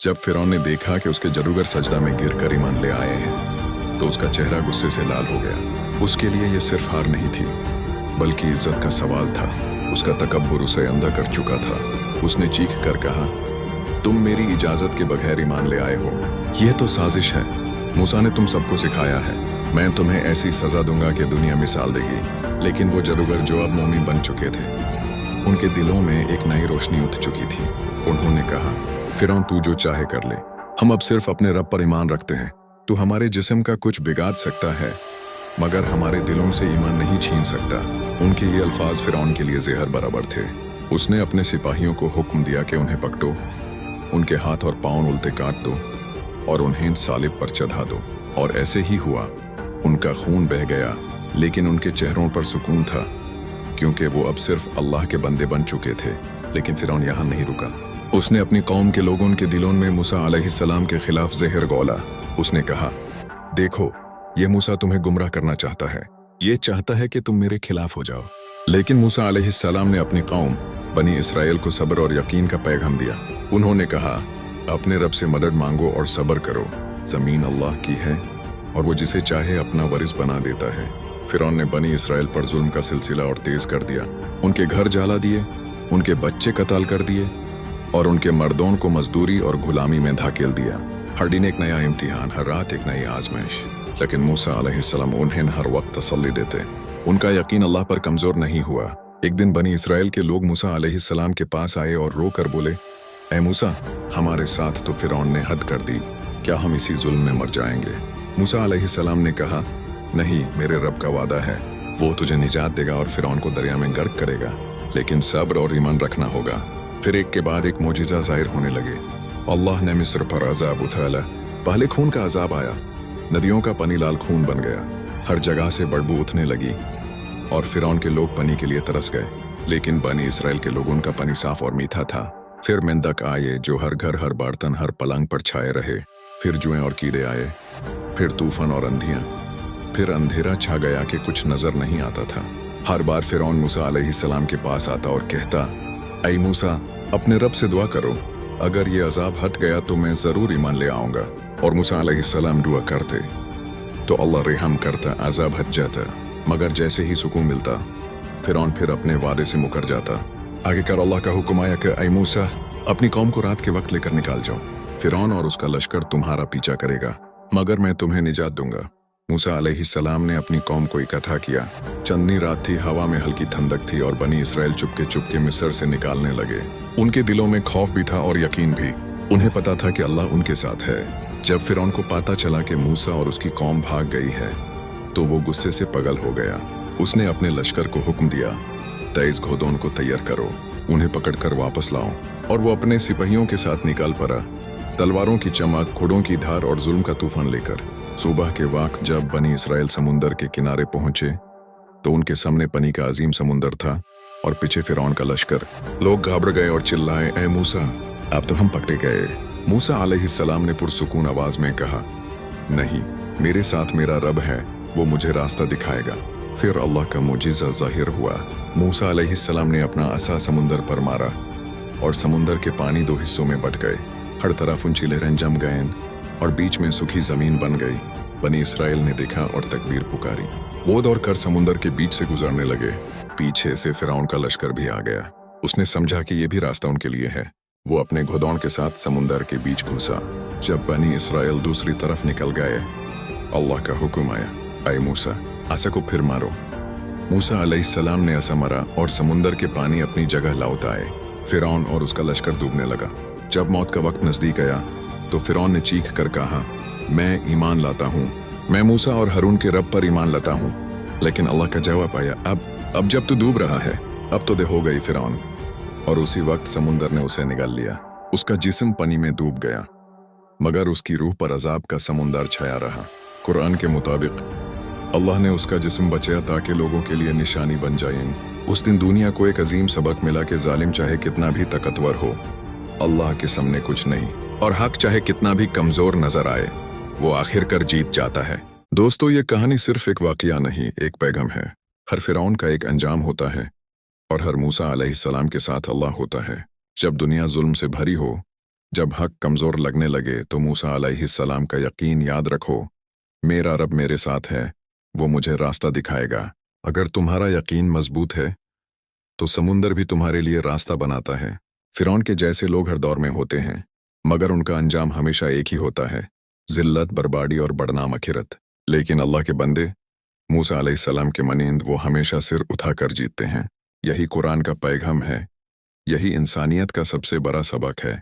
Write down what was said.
जब फिरौन ने देखा कि उसके जादूगर सजदा में गिर कर ईमान ले आए हैं तो उसका चेहरा गुस्से से लाल हो गया। उसके लिए यह सिर्फ हार नहीं थी बल्कि इज्जत का सवाल था। उसका तकब्बुर उसे अंधा कर चुका था। उसने चीख कर कहा, तुम मेरी इजाजत के बगैर ईमान ले आए हो, यह तो साजिश है। मूसा ने तुम सबको सिखाया है, मैं तुम्हें ऐसी सजा दूंगा कि दुनिया मिसाल देगी। लेकिन वो जादूगर जो अब मोमिन बन चुके थे, उनके दिलों में एक नई रोशनी उठ चुकी थी। उन्होंने कहा, फिरौन तू जो चाहे कर ले, हम अब सिर्फ अपने रब पर ईमान रखते हैं। तू हमारे जिस्म का कुछ बिगाड़ सकता है मगर हमारे दिलों से ईमान नहीं छीन सकता। उनके ये अल्फाज फिरौन के लिए जहर बराबर थे। उसने अपने सिपाहियों को हुक्म दिया कि उन्हें पकड़ो, उनके हाथ और पांव उल्टे काट दो और उन्हें सालिब पर चढ़ा दो। और ऐसे ही हुआ। उनका खून बह गया लेकिन उनके चेहरों पर सुकून था क्योंकि वो अब सिर्फ अल्लाह के बंदे बन चुके थे। लेकिन फिरौन यहाँ नहीं रुका। उसने अपनी कौम के लोगों के दिलों में मूसा अलैहिस्सलाम के खिलाफ जहर घोला। उसने कहा, देखो ये मूसा तुम्हें गुमराह करना चाहता है, ये चाहता है कि तुम मेरे खिलाफ हो जाओ। लेकिन मूसा अलैहिस्सलाम ने अपनी कौम बनी इसराइल को सब्र और यकीन का पैगाम दिया। उन्होंने कहा, अपने रब से मदद मांगो और सब्र करो। जमीन अल्लाह की है और वो जिसे चाहे अपना वारिस बना देता है। फिरौन ने बनी इसराइल पर जुल्म का सिलसिला और तेज कर दिया। उनके घर जला दिए, उनके बच्चे कत्ल कर दिए और उनके मर्दों को मजदूरी और गुलामी में धकेल दिया। हर दिन एक नया इम्तिहान, हर रात एक नई आजमाइश। लेकिन मूसा अलैहिस्सलाम उन्हें हर वक्त तसल्ली देते। उनका यकीन अल्लाह पर कमजोर नहीं हुआ। एक दिन बनी इसराइल के लोग मूसा अलैहिस्सलाम के पास आए और रो कर बोले, ऐ मूसा, हमारे साथ तो फिरौन ने हद कर दी, क्या हम इसी जुल्म में मर जाएंगे? मूसा अलैहिस्सलाम ने कहा, नहीं, मेरे रब का वादा है, वो तुझे निजात देगा और फिरौन को दरिया में गर्क करेगा। लेकिन सब्र और ईमान रखना होगा। फिर एक के बाद एक मोजिज़ा जाहिर होने लगे। अल्लाह ने मिस्र पर अजाब उठाया। पहले खून का अजाब आया, नदियों का पानी लाल खून बन गया, हर जगह से बदबू उठने लगी और फिरौन के लोग पानी के लिए तरस गए। लेकिन बनी इसराइल के लोगों का पानी साफ और मीठा था। फिर मेंढक आए जो हर घर, हर बर्तन, हर पलंग पर छाए रहे। फिर जुएं और कीड़े आए, फिर तूफान और अंधियां। फिर अंधेरा छा गया कि कुछ नजर नहीं आता था। हर बार फिरौन मूसा अलैहिस्सलाम के पास आता और कहता, ऐ मूसा, अपने रब से दुआ करो, अगर ये अजाब हट गया तो मैं जरूर ईमान ले आऊंगा। और मूसा अलैहिस्सलाम दुआ करते तो अल्लाह रहम करता, अजाब हट जाता। मगर जैसे ही सुकून मिलता फिरौन फिर अपने वादे से मुकर जाता। आगे कर अल्लाह का हुक्म आया कि ऐ मूसा, अपनी कौम को रात के वक्त लेकर निकाल जाओ। फिरौन और उसका लश्कर तुम्हारा पीछा करेगा मगर मैं तुम्हें निजात दूंगा। मूसा अलैहिस्सलाम ने अपनी कौम को इकट्ठा किया। चंदनी रात थी, हवा में हल्की ठंडक थी और बनी इसराइल चुपके चुपके मिस्र से निकालने लगे। उनके दिलों में खौफ भी था और यकीन भी। उन्हें पता था कि अल्लाह उनके साथ है। जब फिरौन को पता चला कि मूसा और उसकी कौम भाग गई है तो वो गुस्से से पगल हो गया। उसने अपने लश्कर को हुक्म दिया, तेज घोड़ों को तैयार करो, उन्हें पकड़कर वापस लाओ। और वो अपने सिपाहियों के साथ निकल पड़ा, तलवारों की चमक, घोड़ों की धार और जुल्म का तूफान लेकर। सुबह के वक्त जब बनी इसराइल समुंदर के किनारे पहुंचे तो उनके सामने पानी का अजीम समुंदर था और पीछे फिरौन का लश्कर। लोग घबरा गए और चिल्लाए, ऐ मूसा, अब तो हम पकड़े गए। मूसा अलैहिस्सलाम ने पुरसुकून आवाज में कहा, नहीं, मेरे साथ मेरा रब है, वो मुझे रास्ता दिखाएगा। फिर अल्लाह का मुजिज़ा जाहिर हुआ। मूसा अलैहिस्सलाम ने अपना असा समुंदर पर मारा और समुंदर के पानी दो हिस्सों में बट गए। हर तरफ ऊंची लहरें जम गए और बीच में सूखी जमीन बन गई। बनी इसराइल ने देखा और तकबीर पुकारी। वो दौड़कर समुंदर के बीच से गुजरने लगे। पीछे से फिरौन का लश्कर भी आ गया। उसने समझा कि ये भी रास्ता उनके लिए है। वो अपने घोड़ों के साथ समुंदर के बीच घुसा। जब बनी इसराइल दूसरी तरफ निकल गए, अल्लाह का हुक्म आया, ऐ मूसा, आसा को फिर मारो। मूसा अलैहिस्सलाम ने आसा मारा और समुंदर के पानी अपनी जगह लौट आए। फिरौन और उसका लश्कर डूबने लगा। जब मौत का वक्त नजदीक आया तो फिरौन ने चीख कर कहा, मैं ईमान लाता हूँ, मैं मूसा और हारून के रब पर ईमान लाता हूँ। लेकिन अल्लाह का जवाब आया, अब जब तू डूब रहा है, अब तो दे हो गई फिरौन। और उसी वक्त समुंदर ने उसे निगल लिया। उसका जिस्म पानी में डूब गया मगर उसकी रूह पर अजाब का समुंदर छाया रहा। कुरान के मुताबिक अल्लाह ने उसका जिस्म बचाया ताकि लोगों के लिए निशानी बन जाए। उस दिन दुनिया को एक अजीम सबक मिला कि जालिम चाहे कितना भी ताकतवर हो, अल्लाह के सामने कुछ नहीं, और हक चाहे कितना भी कमजोर नजर आए, वो आखिरकार जीत जाता है। दोस्तों, ये कहानी सिर्फ एक वाकया नहीं, एक पैगाम है। हर फिरौन का एक अंजाम होता है और हर मूसा अलैहिस्सलाम के साथ अल्लाह होता है। जब दुनिया जुल्म से भरी हो जब हक कमज़ोर लगने लगे तो मूसा अलैहिस्सलाम का यकीन याद रखो, मेरा रब मेरे साथ है, वो मुझे रास्ता दिखाएगा। अगर तुम्हारा यकीन मजबूत है तो समुंदर भी तुम्हारे लिए रास्ता बनाता है। फिरौन के जैसे लोग हर दौर में होते हैं, मगर उनका अंजाम हमेशा एक ही होता है, जिल्लत, बर्बादी और बदनाम आखिरत। लेकिन अल्लाह के बंदे, मूसा अलैहिस्सलाम के मनींद, वो हमेशा सिर उठाकर जीतते हैं। यही कुरान का पैगाम है, यही इंसानियत का सबसे बड़ा सबक है।